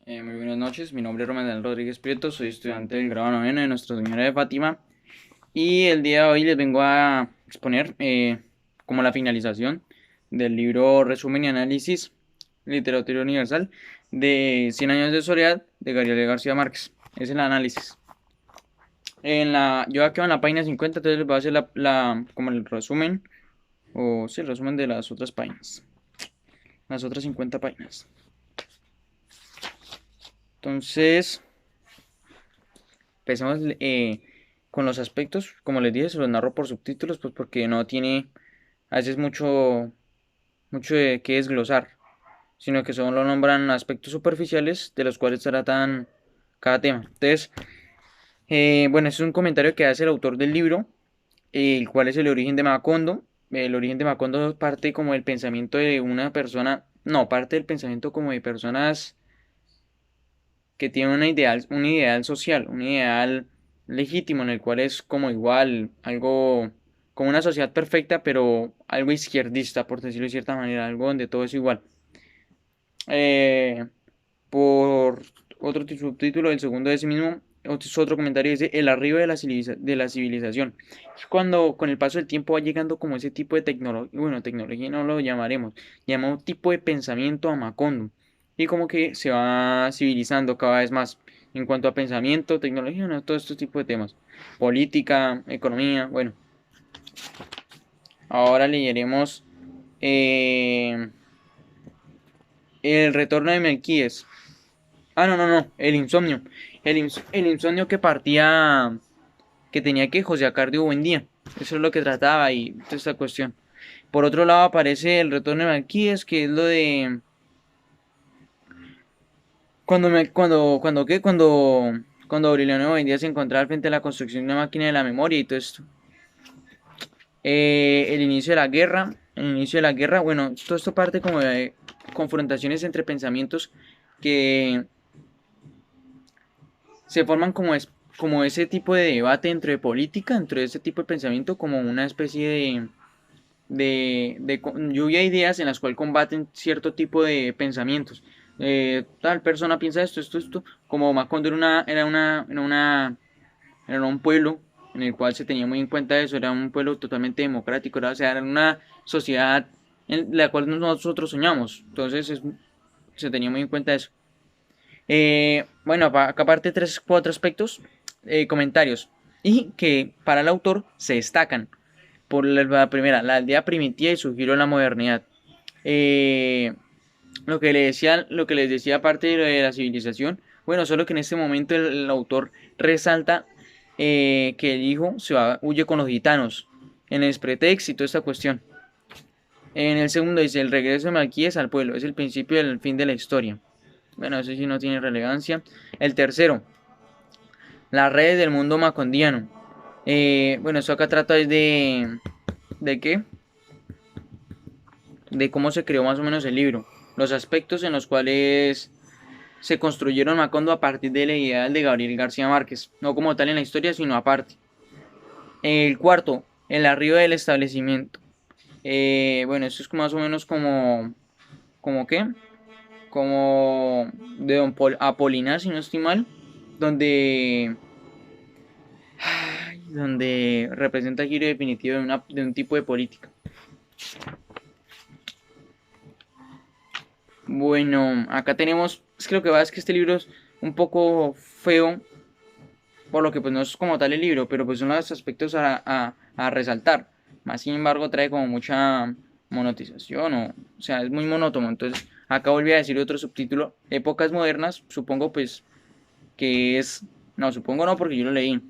Muy buenas noches, mi nombre es Román Rodríguez Prieto, soy estudiante del grado noveno de Nuestra Señora de Fátima y el día de hoy les vengo a exponer como la finalización del libro Resumen y Análisis, Literatura Universal de Cien años de soledad de Gabriel García Márquez. Es el análisis. Yo acabo en la página 50, entonces les voy a hacer como el resumen, o sí, el resumen de las otras páginas, las otras 50 páginas. Entonces, empecemos con los aspectos, como les dije, se los narro por subtítulos, pues porque no tiene a veces mucho de qué desglosar, sino que solo nombran aspectos superficiales de los cuales tratan cada tema. Entonces, bueno, este es un comentario que hace el autor del libro, el cual es el origen de Macondo. El origen de Macondo parte como del pensamiento de una persona, no, parte del pensamiento como de personas que tiene un ideal social, un ideal legítimo en el cual es como igual, algo como una sociedad perfecta, pero algo izquierdista, por decirlo de cierta manera, algo donde todo es igual. Eh, por otro subtítulo, el segundo de ese mismo, es otro comentario, dice el arribo de de la civilización. Es cuando con el paso del tiempo va llegando como ese tipo de tecnología, bueno, tecnología no lo llamaremos, llamamos tipo de pensamiento a Macondo. Y como que se va civilizando cada vez más en cuanto a pensamiento, tecnología, bueno, todo este tipo de temas. Política, economía, bueno. Ahora leeremos eh, el retorno de Melquíades. Ah, no, no, no, el insomnio. El insomnio que partía, que tenía que José Acardio buen día. Eso es lo que trataba y toda esta cuestión. Por otro lado aparece el retorno de Melquíades, que es lo de cuando Aureliano Buendía se encontraba frente a la construcción de una máquina de la memoria y todo esto. El inicio de la guerra, bueno, todo esto parte como de confrontaciones entre pensamientos que se forman como ese tipo de debate dentro de política, dentro de ese tipo de pensamiento, como una especie de lluvia de ideas en las cuales combaten cierto tipo de pensamientos. Tal persona piensa esto, como Macondo era un pueblo en el cual se tenía muy en cuenta eso, era un pueblo totalmente democrático, o sea, era una sociedad en la cual nosotros soñamos, se tenía muy en cuenta eso. Bueno, acá aparte cuatro aspectos, comentarios, y que para el autor se destacan. Por la primera, la aldea primitiva y su giro en la modernidad. Eh, lo que les decía aparte de, lo de la civilización, bueno, solo que en este momento el autor resalta que el hijo huye con los gitanos, en el pretexto y toda esta cuestión. En el segundo dice, el regreso de Malquíes al pueblo, es el principio del fin de la historia. Bueno, eso sí no tiene relevancia. El tercero, las redes del mundo macondiano. Bueno, eso acá trata es ¿de qué? De cómo se creó más o menos el libro. Los aspectos en los cuales se construyeron Macondo a partir de la idea de Gabriel García Márquez. No como tal en la historia, sino aparte. El cuarto, el arribo del establecimiento. Bueno, esto es más o menos ¿como qué? Como de Don Apolinar, si no estoy mal, donde donde representa el giro definitivo de un tipo de política. Bueno, acá tenemos, es que lo que pasa es que este libro es un poco feo, por lo que pues no es como tal el libro, pero pues son los aspectos a resaltar. Más sin embargo trae como mucha monotización, o sea, es muy monótono. Entonces acá volví a decir otro subtítulo, épocas modernas, supongo pues que es, no, supongo no porque yo lo leí.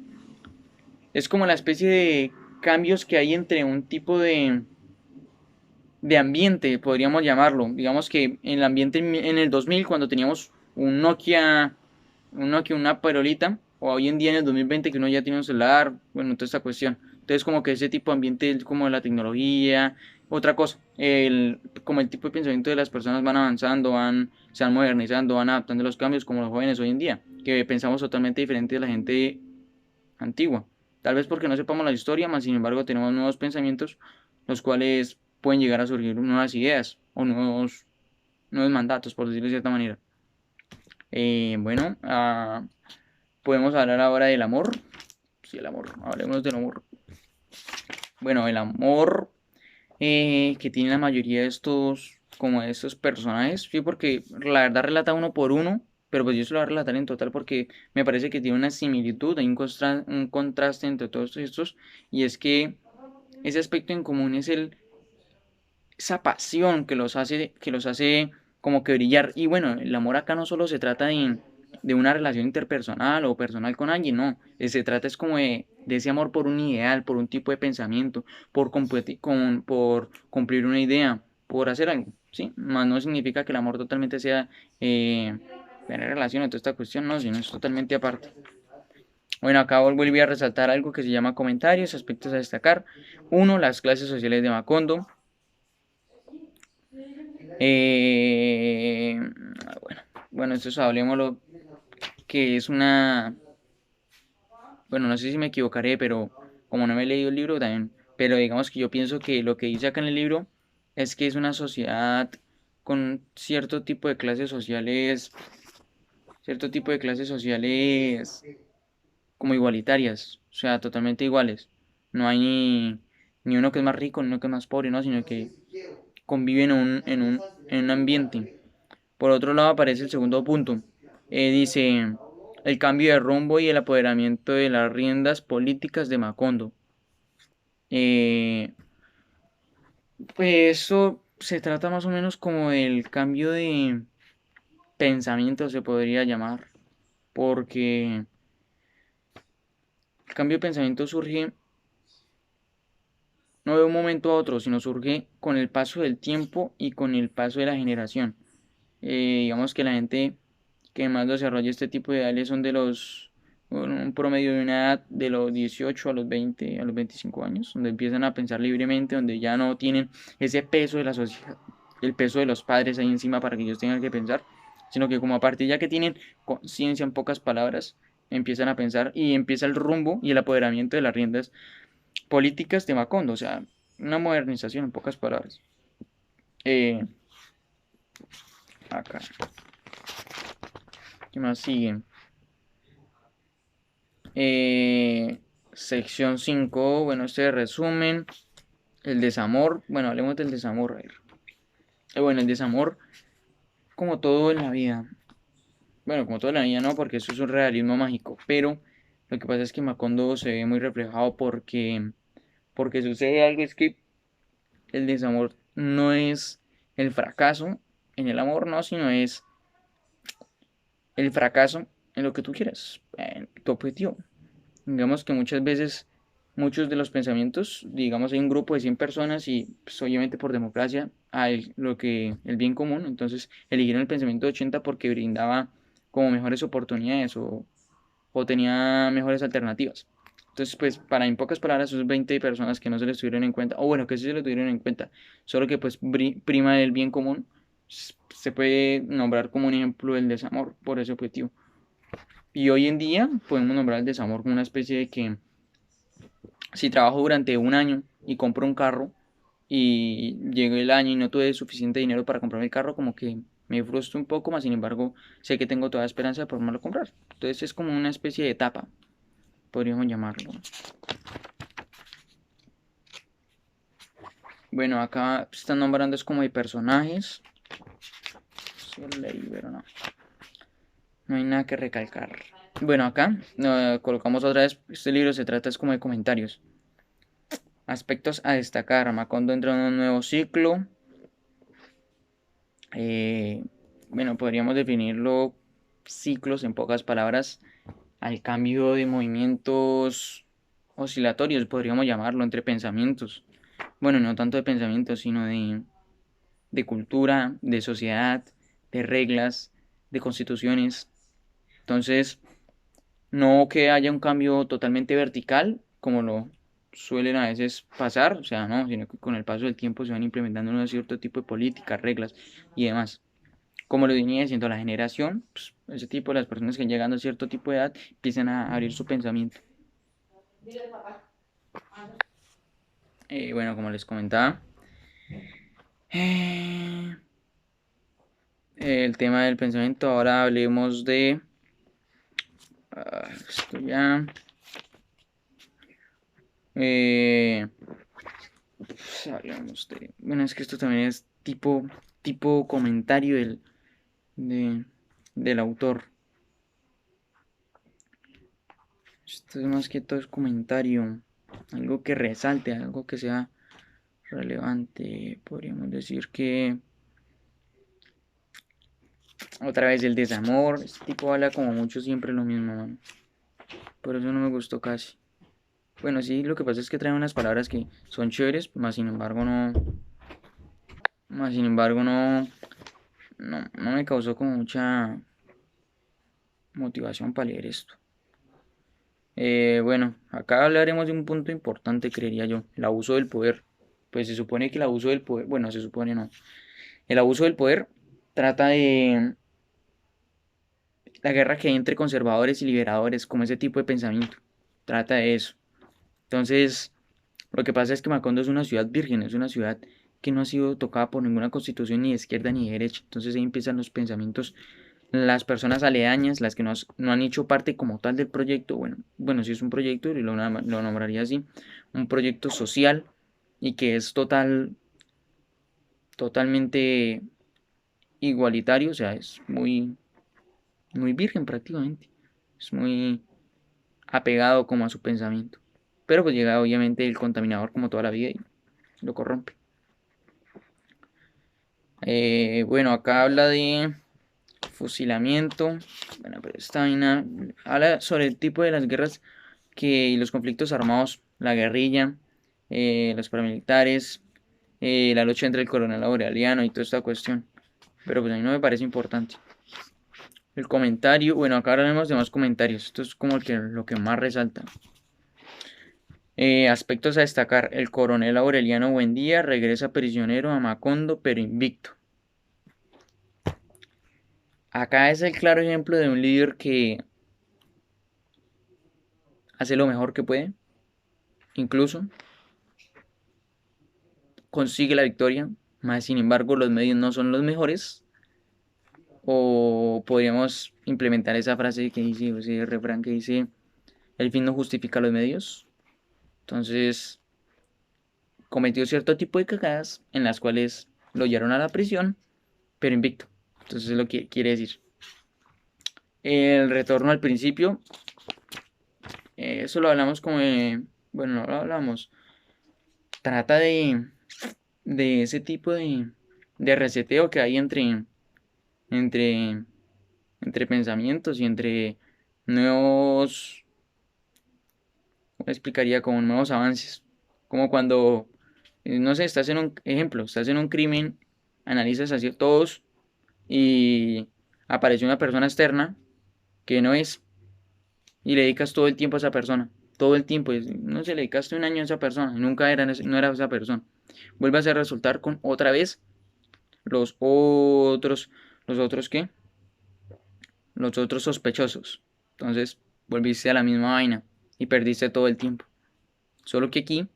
Es como la especie de cambios que hay entre un tipo de ambiente, podríamos llamarlo. Digamos que en el ambiente en el 2000, cuando teníamos un Nokia, una perolita, o hoy en día en el 2020 que uno ya tiene un celular, bueno, toda esta cuestión. Entonces como que ese tipo de ambiente como de la tecnología, otra cosa, como el tipo de pensamiento de las personas van avanzando, se van modernizando, van adaptando a los cambios como los jóvenes hoy en día, que pensamos totalmente diferente de la gente antigua. Tal vez porque no sepamos la historia, más sin embargo tenemos nuevos pensamientos, los cuales pueden llegar a surgir nuevas ideas o nuevos mandatos, por decirlo de cierta manera. Bueno, podemos hablar ahora del amor. Sí, el amor, hablemos del amor. Bueno, el amor que tiene la mayoría de estos, como de estos personajes, sí, porque la verdad relata uno por uno, pero pues yo se lo voy a relatar en total porque me parece que tiene una similitud, hay un contraste entre todos estos, y es que ese aspecto en común es esa pasión que los hace como que brillar. Y bueno, el amor acá no solo se trata de una relación interpersonal o personal con alguien, no. Se trata es como de ese amor por un ideal, por un tipo de pensamiento, por cumplir una idea, por hacer algo, ¿sí? Más no significa que el amor totalmente sea tener relación a toda esta cuestión, no, sino es totalmente aparte. Bueno, acá volví a resaltar algo que se llama comentarios, aspectos a destacar. Uno, las clases sociales de Macondo. Eh, bueno, bueno, esto es, hablemoslo, que es una, bueno, no sé si me equivocaré, pero como no me he leído el libro también, pero digamos que yo pienso que lo que dice acá en el libro es que es una sociedad con cierto tipo de clases sociales como igualitarias, o sea, totalmente iguales. No hay ni uno que es más rico, ni uno que es más pobre, no, sino que conviven en un ambiente. Por otro lado aparece el segundo punto. Dice el cambio de rumbo y el apoderamiento de las riendas políticas de Macondo. Eh, pues eso se trata más o menos como del cambio de pensamiento, se podría llamar. Porque el cambio de pensamiento surge no de un momento a otro, sino surge con el paso del tiempo y con el paso de la generación. Digamos que la gente que más desarrolla este tipo de ideales son un promedio de una edad de los 18 a los 20, a los 25 años, donde empiezan a pensar libremente, donde ya no tienen ese peso de la sociedad, el peso de los padres ahí encima para que ellos tengan que pensar, sino que como a partir ya que tienen conciencia en pocas palabras, empiezan a pensar y empieza el rumbo y el apoderamiento de las riendas políticas de Macondo, o sea, una modernización en pocas palabras. Eh, Acá, ¿qué más siguen? Eh, Sección 5, bueno, este resumen, el desamor, bueno, hablemos del desamor. A ver. Bueno, el desamor, como todo en la vida, bueno, como todo en la vida no, porque eso es un realismo mágico, pero lo que pasa es que Macondo se ve muy reflejado porque sucede algo, es que el desamor no es el fracaso en el amor, no, sino es el fracaso en lo que tú quieras, en tu objetivo. Digamos que muchas veces muchos de los pensamientos, digamos hay un grupo de 100 personas y pues, obviamente por democracia hay lo que el bien común, entonces eligieron el pensamiento de 80 porque brindaba como mejores oportunidades o tenía mejores alternativas. Entonces, pues, para en pocas palabras, esos 20 personas que no se les tuvieron en cuenta, o bueno, que sí se les tuvieron en cuenta, solo que pues prima del bien común, se puede nombrar como un ejemplo del desamor por ese objetivo. Y hoy en día podemos nombrar el desamor como una especie de que si trabajo durante un año y compro un carro y llega el año y no tuve suficiente dinero para comprarme el carro, como que me frustro un poco, más sin embargo sé que tengo toda esperanza de poderlo comprar. Entonces es como una especie de etapa, podríamos llamarlo. Bueno, acá están nombrando es como de personajes. Sí, leí, pero no. No hay nada que recalcar. Bueno, acá colocamos otra vez. Este libro se trata es como de comentarios. Aspectos a destacar. Macondo entra en un nuevo ciclo. Eh, bueno, podríamos definirlo ciclos en pocas palabras al cambio de movimientos oscilatorios, podríamos llamarlo, entre pensamientos. Bueno, no tanto de pensamientos, sino de cultura, de sociedad, de reglas, de constituciones. Entonces, no que haya un cambio totalmente vertical, como lo suelen a veces pasar, o sea, no, sino que con el paso del tiempo se van implementando un cierto tipo de políticas, reglas y demás. Como lo venía diciendo la generación, pues, ese tipo de las personas que llegando a cierto tipo de edad empiezan a abrir su pensamiento. Bueno, como les comentaba, eh, el tema del pensamiento. Ahora hablemos de... esto ya... Eh, hablemos de... Bueno, es que esto también es tipo comentario de- del autor. Esto es más que todo es comentario. Algo que resalte, algo que sea relevante. Podríamos decir que... Otra vez el desamor. Este tipo habla como mucho siempre lo mismo, mano. Por eso no me gustó casi. Bueno, sí, lo que pasa es que trae unas palabras que son chéveres, más sin embargo no me causó como mucha motivación para leer esto. Bueno, acá hablaremos de un punto importante, creería yo, el abuso del poder. Pues se supone que el abuso del poder, bueno, se supone no. El abuso del poder trata de la guerra que hay entre conservadores y liberadores, como ese tipo de pensamiento. Trata de eso. Entonces, lo que pasa es que Macondo es una ciudad virgen, es una ciudad que no ha sido tocada por ninguna constitución ni de izquierda ni de derecha. Entonces ahí empiezan los pensamientos, las personas aledañas, las que no han hecho parte como tal del proyecto. Bueno, si es un proyecto, y lo nombraría así, un proyecto social y que es totalmente igualitario, o sea, es muy virgen prácticamente. Es muy apegado como a su pensamiento. Pero pues llega obviamente el contaminador como toda la vida y lo corrompe. Bueno, acá habla de fusilamiento. Bueno, pero esta vaina habla sobre el tipo de las guerras y los conflictos armados, la guerrilla, los paramilitares, la lucha entre el coronel Aureliano y toda esta cuestión. Pero pues a mí no me parece importante. El comentario, bueno, acá hablaremos de más comentarios. Esto es como lo que más resalta. Aspectos a destacar. El coronel Aureliano Buendía regresa prisionero a Macondo, pero invicto. Acá es el claro ejemplo de un líder que hace lo mejor que puede, incluso consigue la victoria, más sin embargo los medios no son los mejores. O podríamos implementar esa frase que dice, o ese refrán que dice, el fin no justifica los medios. Entonces, cometió cierto tipo de cagadas en las cuales lo llevaron a la prisión, pero invicto. Entonces, es lo que quiere decir. El retorno al principio, eso lo hablamos bueno, no lo hablamos. Trata de ese tipo de reseteo que hay entre, entre pensamientos y entre nuevos, ¿cómo explicaría? Como nuevos avances. Como cuando, no sé, estás en un ejemplo, estás en un crimen, analizas así todos y aparece una persona externa que no es y le dedicas todo el tiempo a esa persona. Todo el tiempo, no sé, le dedicaste un año a esa persona y nunca no era esa persona. Vuelves a resultar con otra vez los otros, los otros qué, los otros sospechosos. Entonces, volviste a la misma vaina y perdiste todo el tiempo. Solo que aquí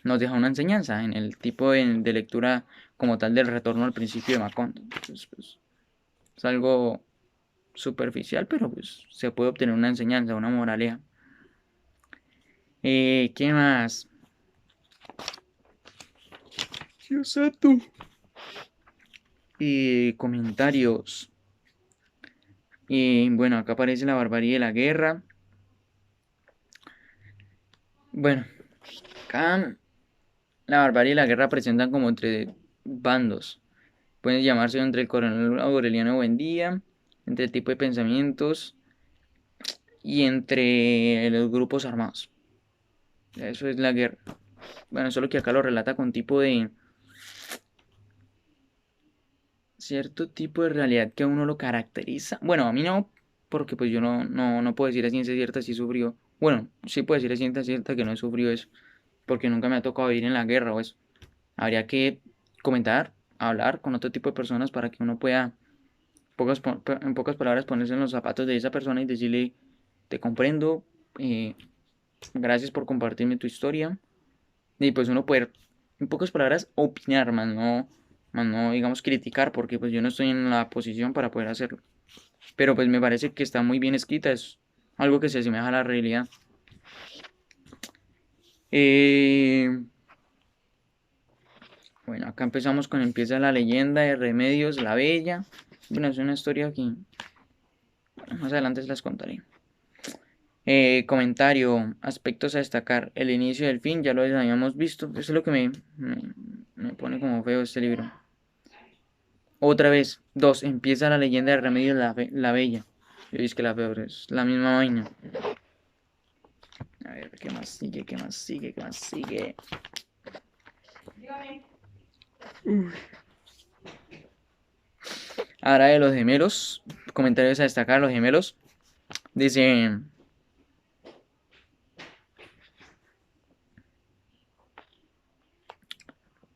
nos deja una enseñanza en el tipo de lectura como tal del retorno al principio de Macondo. Entonces, pues, es algo superficial, pero pues se puede obtener una enseñanza, una moraleja. ¿Qué más? Dios comentarios. Bueno, acá aparece la barbarie de la guerra. Bueno, acá la barbarie y la guerra presentan como entre bandos. Pueden llamarse entre el coronel Aureliano Buendía, entre el tipo de pensamientos y entre los grupos armados. Eso es la guerra. Bueno, solo que acá lo relata con cierto tipo de realidad que a uno lo caracteriza. Bueno, a mí no, porque pues yo no puedo decir a ciencia cierta si sufrió. Bueno, sí puedo decir a ciencia cierta que no he sufrido eso, porque nunca me ha tocado vivir en la guerra o eso. Habría que comentar, hablar con otro tipo de personas para que uno pueda, en pocas palabras, ponerse en los zapatos de esa persona y decirle, te comprendo, eh, gracias por compartirme tu historia. Y pues uno poder, en pocas palabras, opinar, más más no digamos criticar, porque pues yo no estoy en la posición para poder hacerlo. Pero pues me parece que está muy bien escrita, es algo que se asemeja a la realidad. Eh, bueno, acá empezamos con empieza la leyenda de Remedios la Bella. Bueno, es una historia que más adelante se las contaré. Comentario, aspectos a destacar. El inicio y el fin, ya lo habíamos visto. Eso es lo que me pone como feo este libro. Otra vez, dos, empieza la leyenda de Remedios la Bella. Yo dije que la peor es la misma vaina. A ver, ¿qué más sigue? ¿Qué más sigue? ¿Qué más sigue? Ahora de los gemelos, comentarios a destacar, los gemelos. Dice,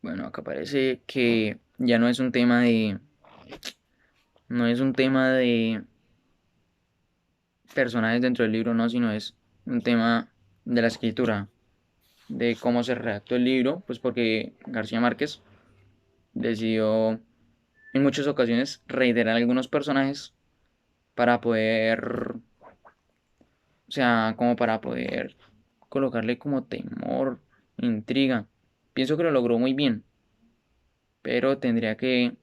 bueno, acá parece que ya no es un tema de, no es un tema de personajes dentro del libro, no, sino es un tema de la escritura, de cómo se redactó el libro, pues porque García Márquez decidió en muchas ocasiones reiterar algunos personajes para poder, o sea, como para poder colocarle como temor, intriga. Pienso que lo logró muy bien, pero tendría que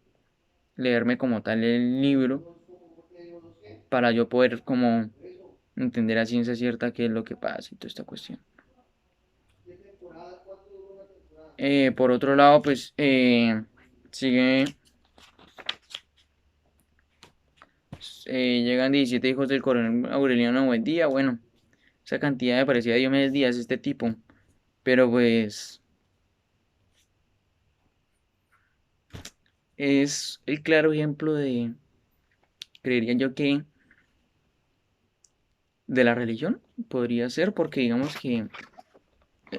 leerme como tal el libro para yo poder como entender a ciencia cierta qué es lo que pasa y toda esta cuestión. Por otro lado, pues sigue, llegan 17 hijos del coronel Aureliano Buendía. Bueno, esa cantidad me parecía Diomedes Díaz, este tipo. Pero pues es el claro ejemplo de, creería yo que, de la religión. Podría ser porque digamos que,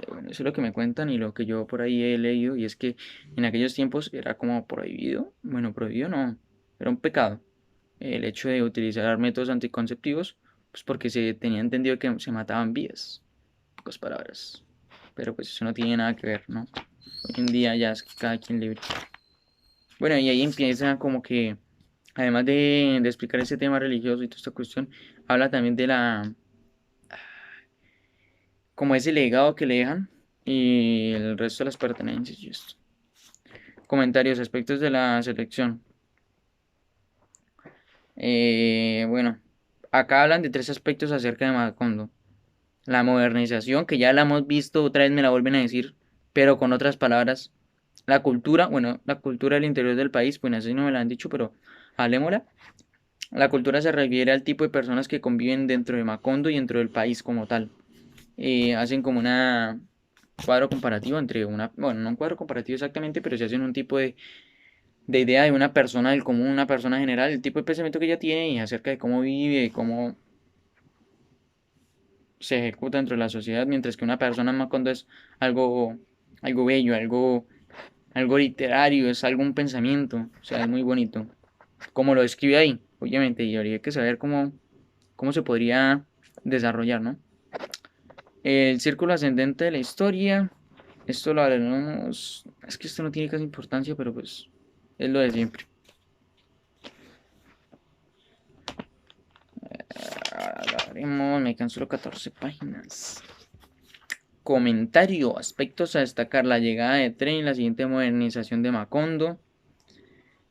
bueno, eso es lo que me cuentan y lo que yo por ahí he leído. Y es que en aquellos tiempos era como prohibido. Bueno, prohibido no, era un pecado el hecho de utilizar métodos anticonceptivos, pues porque se tenía entendido que se mataban vidas, en pocas palabras. Pero pues eso no tiene nada que ver, ¿no? Hoy en día ya es cada quien libre. Bueno, y ahí empieza como que, además de explicar ese tema religioso y toda esta cuestión, habla también de la, como ese legado que le dejan y el resto de las pertenencias y esto. Comentarios, aspectos de la selección. Bueno, acá hablan de tres aspectos acerca de Macondo. La modernización, que ya la hemos visto, otra vez me la vuelven a decir, pero con otras palabras. La cultura, bueno, la cultura del interior del país, pues así no me la han dicho, pero hablemosla. La cultura se refiere al tipo de personas que conviven dentro de Macondo y dentro del país como tal. Hacen como una cuadro comparativo entre una, bueno, no un cuadro comparativo exactamente, pero se hacen un tipo de idea de una persona del común, una persona general, el tipo de pensamiento que ella tiene y acerca de cómo vive y cómo se ejecuta dentro de la sociedad, mientras que una persona en Macondo es algo, algo bello, algo literario, es algún pensamiento, o sea, es muy bonito. Como lo describe ahí, obviamente, y habría que saber cómo se podría desarrollar, ¿no? El círculo ascendente de la historia, esto lo haremos, es que esto no tiene casi importancia, pero pues es lo de siempre. Ahora lo haremos, me canso 14 páginas. Comentario, aspectos a destacar, la llegada de tren y la siguiente modernización de Macondo.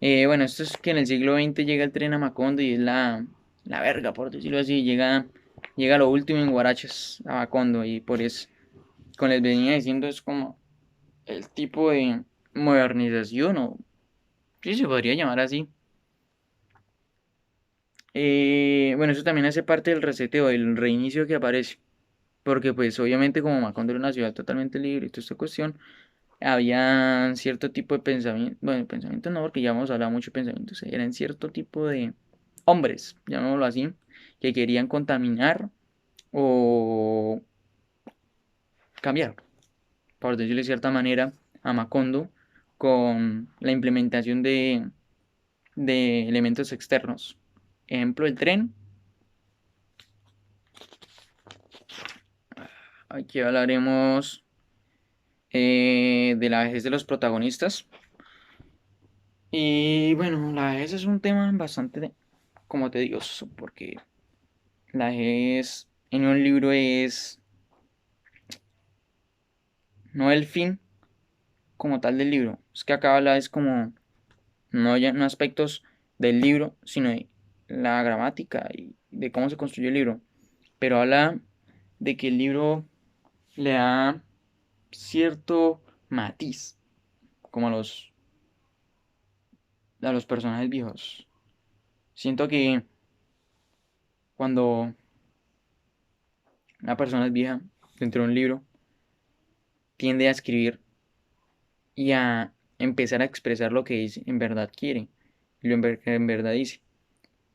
Bueno, esto es que en el siglo XX llega el tren a Macondo y es la verga, por decirlo así, llega lo último en Guarachas a Macondo y por eso, como les venía diciendo, es como el tipo de modernización, o sí se podría llamar así. Bueno, eso también hace parte del reseteo, del reinicio que aparece, porque pues obviamente como Macondo era una ciudad totalmente libre y toda esta cuestión, había cierto tipo de pensamiento, bueno, pensamiento no, porque ya hemos hablado mucho de pensamientos, eran cierto tipo de hombres, llamémoslo así, que querían contaminar o cambiar, por decirlo de cierta manera, a Macondo con la implementación de elementos externos. Ejemplo, el tren. Aquí hablaremos de la vejez de los protagonistas. Y bueno, la vejez es un tema bastante, como te digo, porque la vejez en un libro es no el fin como tal del libro. Es que acá habla es como no ya no aspectos del libro, sino de la gramática y de cómo se construye el libro. Pero habla de que el libro le da cierto matiz, como a los personajes viejos. Siento que cuando una persona es vieja dentro de un libro, tiende a escribir y a empezar a expresar lo que dice, en verdad quiere, y que en verdad dice.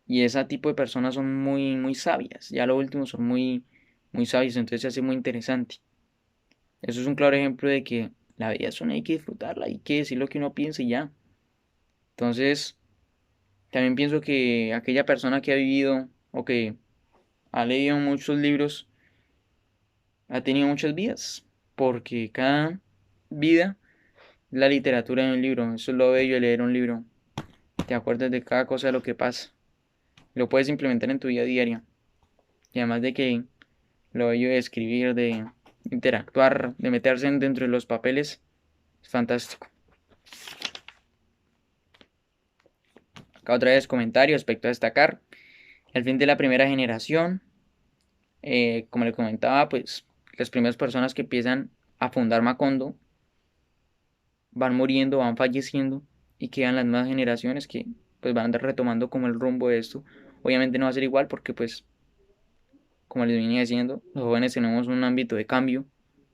Y ese tipo de personas son muy, muy sabias. Ya lo último son muy, muy sabios, entonces se hace muy interesante. Eso es un claro ejemplo de que la vida es una, hay que disfrutarla, hay que decir lo que uno piensa y ya. Entonces, también pienso que aquella persona que ha vivido o que ha leído muchos libros ha tenido muchas vidas, porque cada vida es la literatura de un libro. Eso es lo bello de leer un libro. Te acuerdas de cada cosa de lo que pasa. Lo puedes implementar en tu vida diaria. Y además de que lo bello de escribir, de interactuar, de meterse dentro de los papeles, es fantástico. Acá otra vez comentario respecto a destacar. El fin de la primera generación, como le comentaba, pues las primeras personas que empiezan a fundar Macondo van muriendo, van falleciendo y quedan las nuevas generaciones que pues van retomando como el rumbo de esto. Obviamente no va a ser igual porque pues como les venía diciendo, los jóvenes tenemos un ámbito de cambio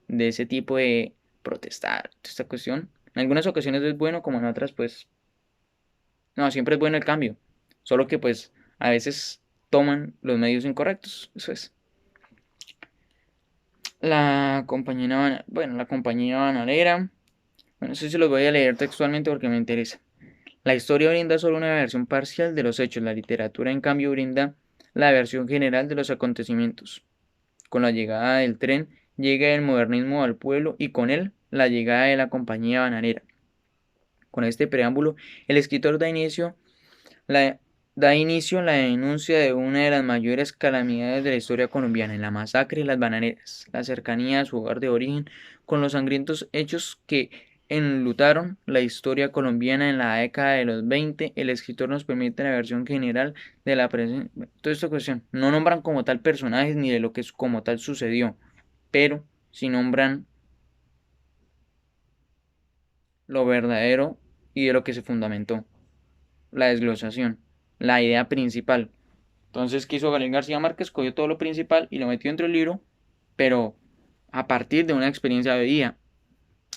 de ese tipo de protestar, esta cuestión. En algunas ocasiones es bueno, como en otras pues no, siempre es bueno el cambio, solo que pues a veces toman los medios incorrectos, eso es. La compañía bananera, bueno, eso sí los voy a leer textualmente porque me interesa. La historia brinda solo una versión parcial de los hechos, la literatura en cambio brinda la versión general de los acontecimientos. Con la llegada del tren llega el modernismo al pueblo y con él la llegada de la compañía bananera. Con este preámbulo, el escritor la, da inicio a la denuncia de una de las mayores calamidades de la historia colombiana, la masacre de las bananeras, la cercanía a su hogar de origen, con los sangrientos hechos que enlutaron la historia colombiana en la década de los 20. El escritor nos permite la versión general de la presencia. Toda esta cuestión. No nombran como tal personajes ni de lo que como tal sucedió, pero sí nombran lo verdadero y de lo que se fundamentó. La desglosación, la idea principal. Entonces quiso Gabriel García Márquez, cogió todo lo principal y lo metió dentro del libro, pero a partir de una experiencia de vida.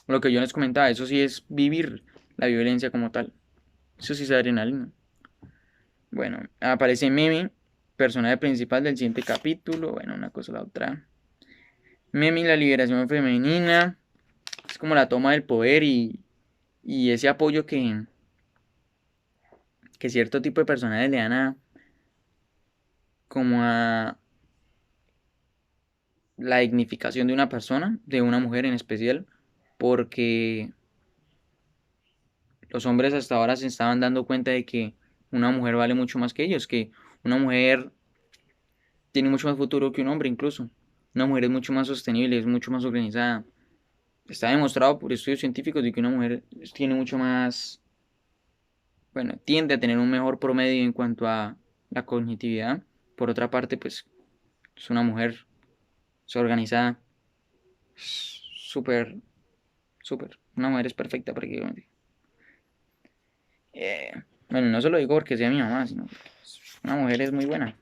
Lo que yo les comentaba, eso sí es vivir la violencia como tal. Eso sí es adrenalina. Bueno, aparece Memi, personaje principal del siguiente capítulo. Bueno, una cosa o la otra. Memi, la liberación femenina. Es como la toma del poder y ese apoyo que cierto tipo de personajes le dan como a la dignificación de una persona, de una mujer en especial, porque los hombres hasta ahora se estaban dando cuenta de que una mujer vale mucho más que ellos, que una mujer tiene mucho más futuro que un hombre incluso. Una mujer es mucho más sostenible, es mucho más organizada. Está demostrado por estudios científicos de que una mujer tiene mucho más, bueno, tiende a tener un mejor promedio en cuanto a la cognitividad. Por otra parte, pues es una mujer, es organizada, súper, súper. Una mujer es perfecta prácticamente. Eh, bueno, no se lo digo porque sea mi mamá, sino porque una mujer es muy buena.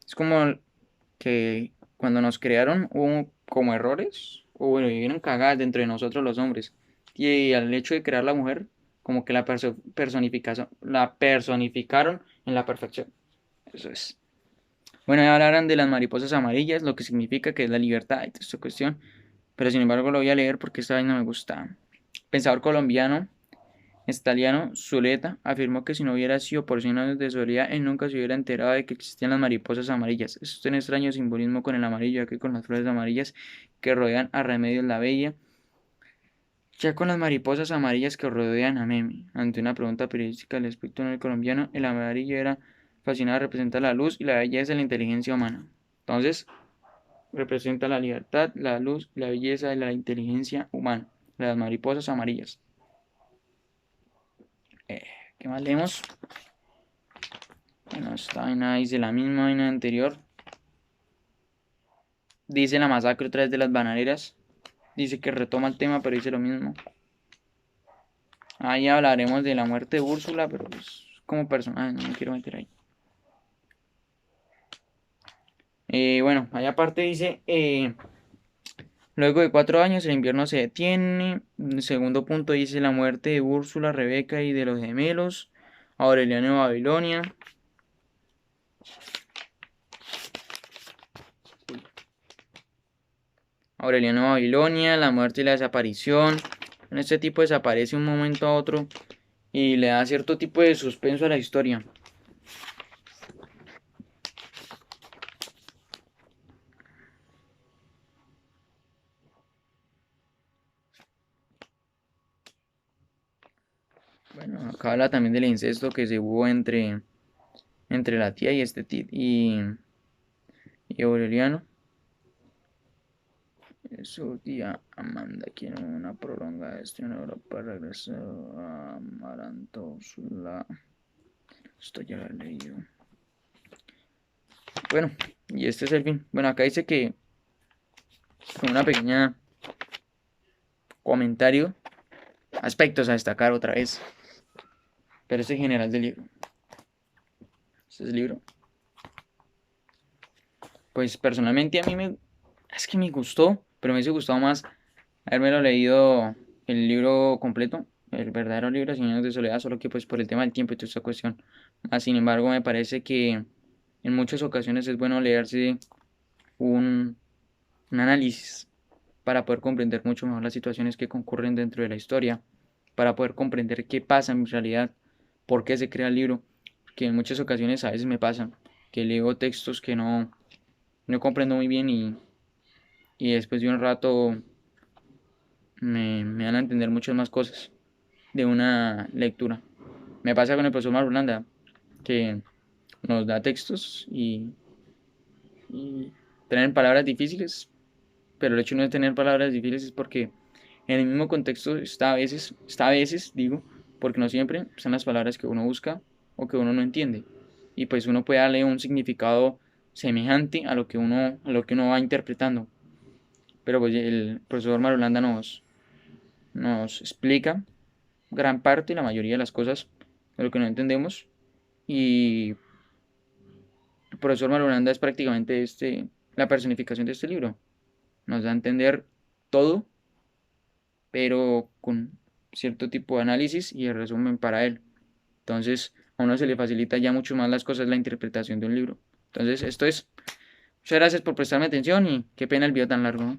Es como que cuando nos crearon hubo como errores, o bueno, vivieron cagadas dentro de nosotros los hombres. Y al hecho de crear la mujer, como que la personificaron en la perfección. Eso es. Bueno, ya hablarán de las mariposas amarillas, lo que significa que es la libertad y toda esta cuestión. Pero sin embargo lo voy a leer porque esta vez no me gusta. Pensador colombiano Estaliano Zuleta afirmó que si no hubiera sido por 100 años de soledad, él nunca se hubiera enterado de que existían las mariposas amarillas. Esto es un extraño simbolismo con el amarillo, ya que con las flores amarillas que rodean a Remedios la Bella, Ya con las mariposas amarillas que rodean a Meme, ante una pregunta periodística del espectro en el colombiano, el amarillo era fascinado, representa la luz y la belleza de la inteligencia humana. Entonces, representa la libertad, la luz, la belleza de la inteligencia humana. Las mariposas amarillas. Eh, ¿Qué más leemos? Bueno, esta vaina dice la misma vaina anterior. Dice la masacre otra vez de las bananeras. Dice que retoma el tema, pero dice lo mismo. Ahí hablaremos de la muerte de Úrsula, pero pues, como personaje, no me quiero meter ahí. Bueno, ahí aparte dice, luego de 4 años el invierno se detiene. El segundo punto dice la muerte de Úrsula, Rebeca y de los gemelos. Aureliano de Babilonia. Aureliano de Babilonia, la muerte y la desaparición. En este tipo desaparece un momento a otro y le da cierto tipo de suspenso a la historia. Bueno, acá habla también del incesto que se hubo entre la tía y y Aureliano. Su tía Amanda quiere una prolongada gestión en Europa. Regresó a Amarantola. Esto ya lo he leído. Bueno, y este es el fin. Bueno, acá dice que con una pequeña comentario, aspectos a destacar otra vez. Pero este es general del libro. Este es el libro. Pues personalmente a mí es que me gustó, pero me hubiese gustado más haberme leído el libro completo, el verdadero libro, Cien años de soledad, solo que pues por el tema del tiempo y toda esta cuestión. Sin embargo, me parece que en muchas ocasiones es bueno leerse un, un análisis para poder comprender mucho mejor las situaciones que concurren dentro de la historia, para poder comprender qué pasa en realidad, por qué se crea el libro, que en muchas ocasiones a veces me pasa, que leo textos que no comprendo muy bien y después de un rato me dan a entender muchas más cosas de una lectura. Me pasa con el profesor Marulanda, que nos da textos y tienen palabras difíciles, pero el hecho no de tener palabras difíciles es porque en el mismo contexto está a veces, digo, porque no siempre son las palabras que uno busca o que uno no entiende. Y pues uno puede darle un significado semejante a lo que uno va interpretando. Pero pues el profesor Marulanda nos explica gran parte, la mayoría de las cosas de lo que no entendemos. Y el profesor Marulanda es prácticamente la personificación de este libro. Nos da a entender todo, pero con cierto tipo de análisis y el resumen para él. Entonces, a uno se le facilita ya mucho más las cosas, la interpretación de un libro. Entonces, esto es. Muchas gracias por prestarme atención y qué pena el video tan largo, ¿no?